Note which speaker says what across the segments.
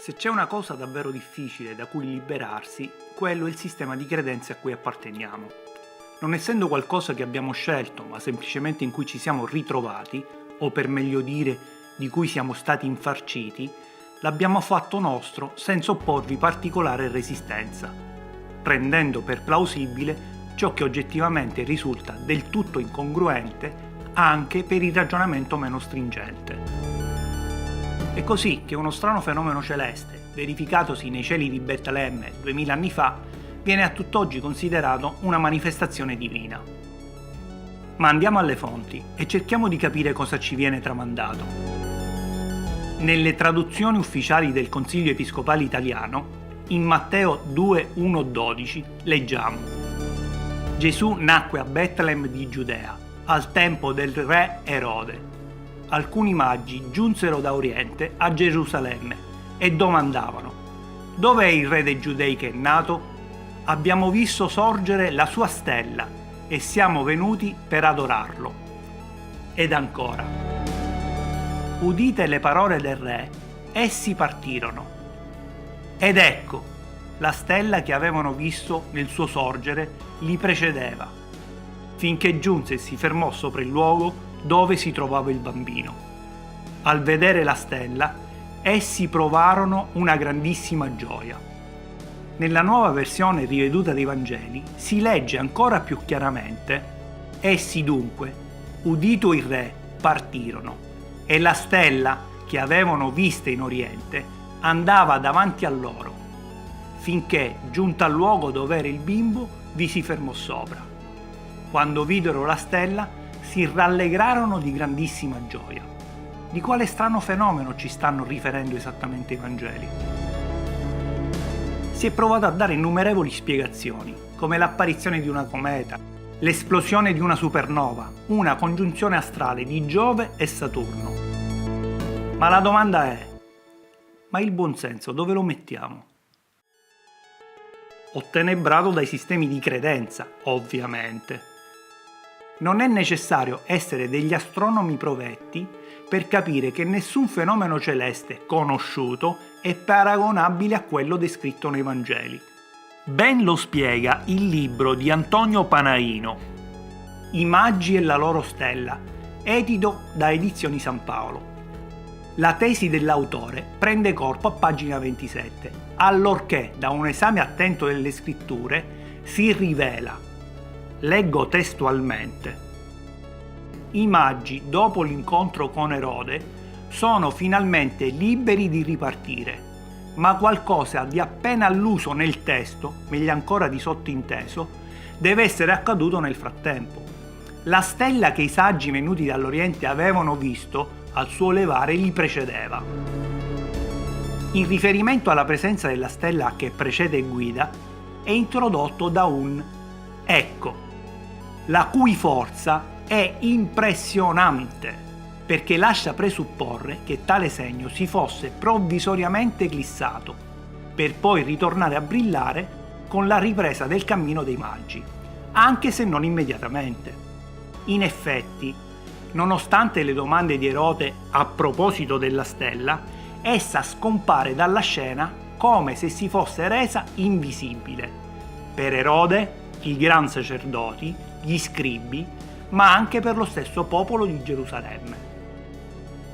Speaker 1: Se c'è una cosa davvero difficile da cui liberarsi, quello è il sistema di credenze a cui apparteniamo. Non essendo qualcosa che abbiamo scelto, ma semplicemente in cui ci siamo ritrovati, o per meglio dire, di cui siamo stati infarciti, l'abbiamo fatto nostro senza opporvi particolare resistenza, prendendo per plausibile ciò che oggettivamente risulta del tutto incongruente anche per il ragionamento meno stringente. È così che uno strano fenomeno celeste, verificatosi nei cieli di Betlemme 2000 anni fa, viene a tutt'oggi considerato una manifestazione divina. Ma andiamo alle fonti e cerchiamo di capire cosa ci viene tramandato. Nelle traduzioni ufficiali del Consiglio Episcopale Italiano, in Matteo 2:1-12, leggiamo: Gesù nacque a Betlemme di Giudea, al tempo del re Erode. Alcuni magi giunsero da Oriente a Gerusalemme e domandavano: «Dov'è il re dei Giudei che è nato? Abbiamo visto sorgere la sua stella e siamo venuti per adorarlo». Ed ancora: udite le parole del re, essi partirono. Ed ecco, la stella che avevano visto nel suo sorgere li precedeva, finché giunse e si fermò sopra il luogo dove si trovava il bambino. Al vedere la stella, essi provarono una grandissima gioia. Nella nuova versione riveduta dei Vangeli si legge ancora più chiaramente: essi dunque, udito il re, partirono, e la stella che avevano vista in Oriente andava davanti a loro, finché, giunta al luogo dove era il bimbo, vi si fermò sopra. Quando videro la stella, si rallegrarono di grandissima gioia. Di quale strano fenomeno ci stanno riferendo esattamente i Vangeli? Si è provato a dare innumerevoli spiegazioni, come l'apparizione di una cometa, l'esplosione di una supernova, una congiunzione astrale di Giove e Saturno. Ma la domanda è: ma il buonsenso dove lo mettiamo? Ottenebrato dai sistemi di credenza, ovviamente. Non è necessario essere degli astronomi provetti per capire che nessun fenomeno celeste conosciuto è paragonabile a quello descritto nei Vangeli. Ben lo spiega il libro di Antonio Panaino, I Magi e la loro stella, edito da Edizioni San Paolo. La tesi dell'autore prende corpo a pagina 27, allorché da un esame attento delle scritture si rivela. Leggo testualmente: i magi, dopo l'incontro con Erode, sono finalmente liberi di ripartire, ma qualcosa di appena alluso nel testo, meglio ancora di sottinteso, deve essere accaduto nel frattempo. La stella che i saggi venuti dall'Oriente avevano visto al suo levare li precedeva. In riferimento alla presenza della stella che precede e guida, è introdotto da un ecco, la cui forza è impressionante, perché lascia presupporre che tale segno si fosse provvisoriamente eclissato, per poi ritornare a brillare con la ripresa del cammino dei magi, anche se non immediatamente. In effetti, nonostante le domande di Erode a proposito della stella, essa scompare dalla scena come se si fosse resa invisibile. Per Erode, i gran sacerdoti, gli scribi, ma anche per lo stesso popolo di Gerusalemme.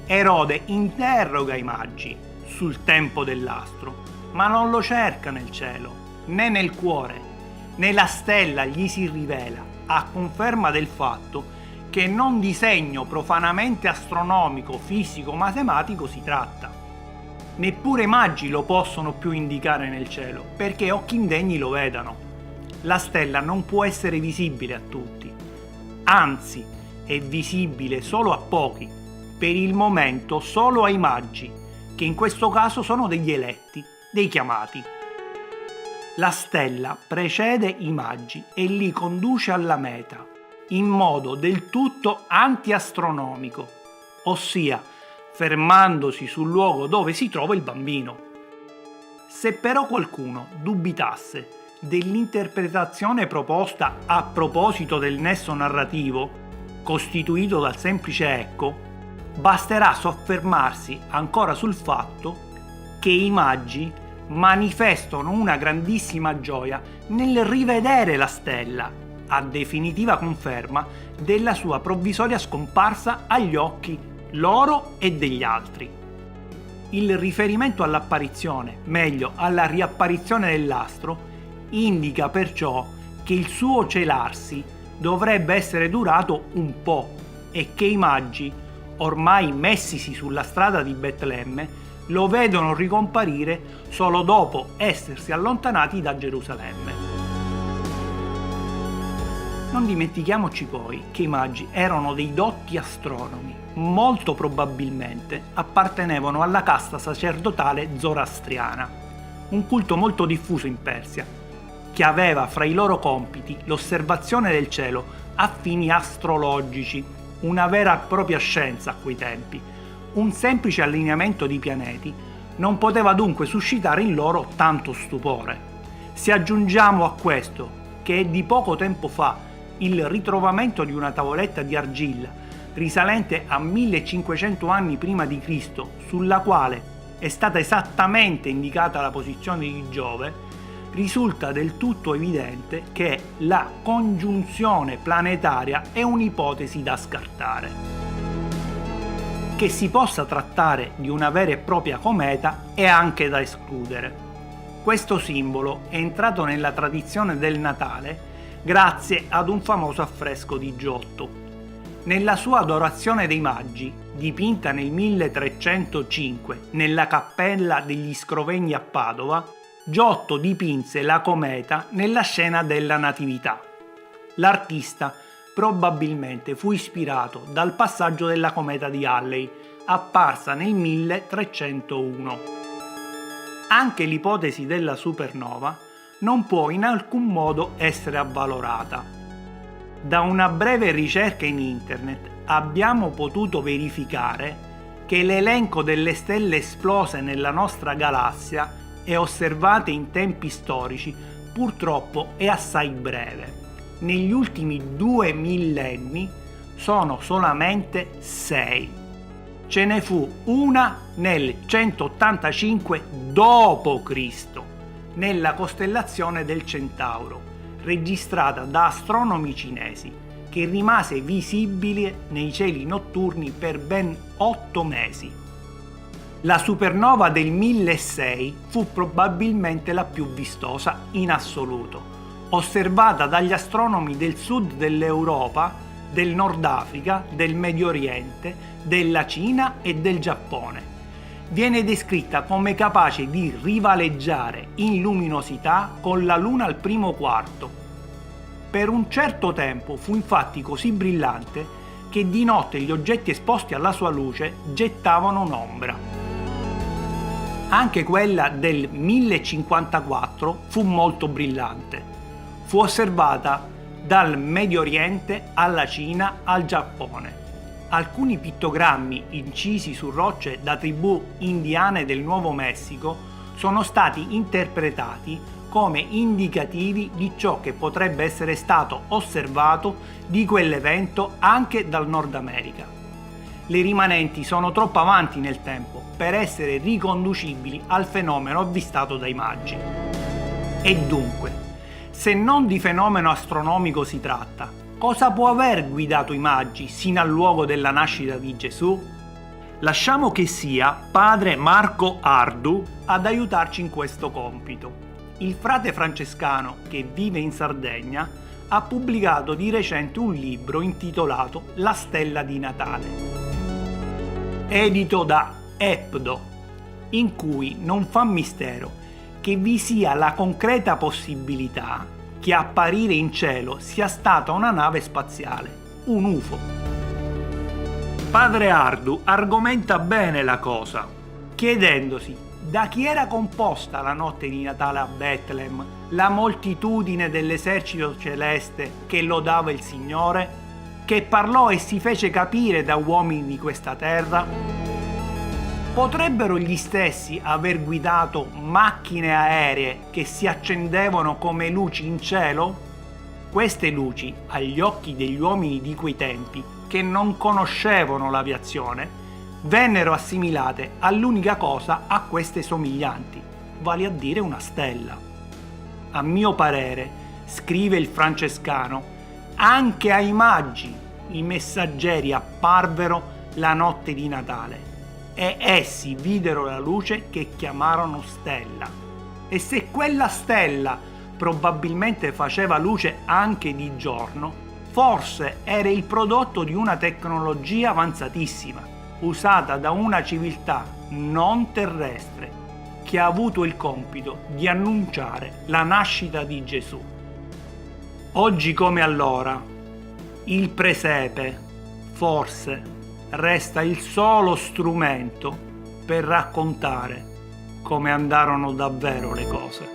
Speaker 1: Erode interroga i magi sul tempo dell'astro, ma non lo cerca nel cielo, né nel cuore, né la stella gli si rivela, a conferma del fatto che non di segno profanamente astronomico, fisico, matematico si tratta. Neppure i magi lo possono più indicare nel cielo, perché occhi indegni lo vedano. La stella non può essere visibile a tutti, anzi è visibile solo a pochi, per il momento solo ai magi, che in questo caso sono degli eletti, dei chiamati. La stella precede i magi e li conduce alla meta, in modo del tutto antiastronomico, ossia fermandosi sul luogo dove si trova il bambino. Se però qualcuno dubitasse dell'interpretazione proposta a proposito del nesso narrativo, costituito dal semplice ecco, basterà soffermarsi ancora sul fatto che i magi manifestano una grandissima gioia nel rivedere la stella, a definitiva conferma della sua provvisoria scomparsa agli occhi loro e degli altri. Il riferimento all'apparizione, meglio alla riapparizione dell'astro, indica perciò che il suo celarsi dovrebbe essere durato un po' e che i magi, ormai messisi sulla strada di Betlemme, lo vedono ricomparire solo dopo essersi allontanati da Gerusalemme. Non dimentichiamoci poi che i magi erano dei dotti astronomi, molto probabilmente appartenevano alla casta sacerdotale zoroastriana, un culto molto diffuso in Persia, che aveva fra i loro compiti l'osservazione del cielo a fini astrologici, una vera e propria scienza a quei tempi. Un semplice allineamento di pianeti non poteva dunque suscitare in loro tanto stupore. Se aggiungiamo a questo che è di poco tempo fa il ritrovamento di una tavoletta di argilla risalente a 1500 anni prima di Cristo, sulla quale è stata esattamente indicata la posizione di Giove, risulta del tutto evidente che la congiunzione planetaria è un'ipotesi da scartare. Che si possa trattare di una vera e propria cometa è anche da escludere. Questo simbolo è entrato nella tradizione del Natale grazie ad un famoso affresco di Giotto. Nella sua Adorazione dei Magi, dipinta nel 1305 nella cappella degli Scrovegni a Padova, Giotto dipinse la cometa nella scena della Natività. L'artista probabilmente fu ispirato dal passaggio della cometa di Halley, apparsa nel 1301. Anche l'ipotesi della supernova non può in alcun modo essere avvalorata. Da una breve ricerca in internet abbiamo potuto verificare che l'elenco delle stelle esplose nella nostra galassia e osservate in tempi storici purtroppo è assai breve. Negli ultimi 2 millenni sono solamente 6. Ce ne fu una nel 185 d.C., nella costellazione del Centauro, registrata da astronomi cinesi, che rimase visibile nei cieli notturni per ben 8 mesi. La supernova del 1006 fu probabilmente la più vistosa in assoluto, osservata dagli astronomi del sud dell'Europa, del Nord Africa, del Medio Oriente, della Cina e del Giappone. Viene descritta come capace di rivaleggiare in luminosità con la Luna al primo quarto. Per un certo tempo fu infatti così brillante che di notte gli oggetti esposti alla sua luce gettavano un'ombra. Anche quella del 1054 fu molto brillante. Fu osservata dal Medio Oriente alla Cina al Giappone. Alcuni pittogrammi incisi su rocce da tribù indiane del Nuovo Messico sono stati interpretati come indicativi di ciò che potrebbe essere stato osservato di quell'evento anche dal Nord America. Le rimanenti sono troppo avanti nel tempo per essere riconducibili al fenomeno avvistato dai magi. E dunque, se non di fenomeno astronomico si tratta, cosa può aver guidato i magi sino al luogo della nascita di Gesù? Lasciamo che sia padre Marco Ardu ad aiutarci in questo compito. Il frate francescano che vive in Sardegna ha pubblicato di recente un libro intitolato La stella di Natale, edito da Epdo, in cui non fa mistero che vi sia la concreta possibilità che a apparire in cielo sia stata una nave spaziale, un UFO. Padre Ardu argomenta bene la cosa, chiedendosi da chi era composta la notte di Natale a Betlem la moltitudine dell'esercito celeste che lodava il Signore, che parlò e si fece capire da uomini di questa terra. Potrebbero gli stessi aver guidato macchine aeree che si accendevano come luci in cielo? Queste luci, agli occhi degli uomini di quei tempi, che non conoscevano l'aviazione, vennero assimilate all'unica cosa a queste somiglianti, vale a dire una stella. A mio parere, scrive il francescano, anche ai magi i messaggeri apparvero la notte di Natale e essi videro la luce che chiamarono stella. E se quella stella probabilmente faceva luce anche di giorno, forse era il prodotto di una tecnologia avanzatissima, usata da una civiltà non terrestre, che ha avuto il compito di annunciare la nascita di Gesù. Oggi come allora, il presepe, forse, resta il solo strumento per raccontare come andarono davvero le cose.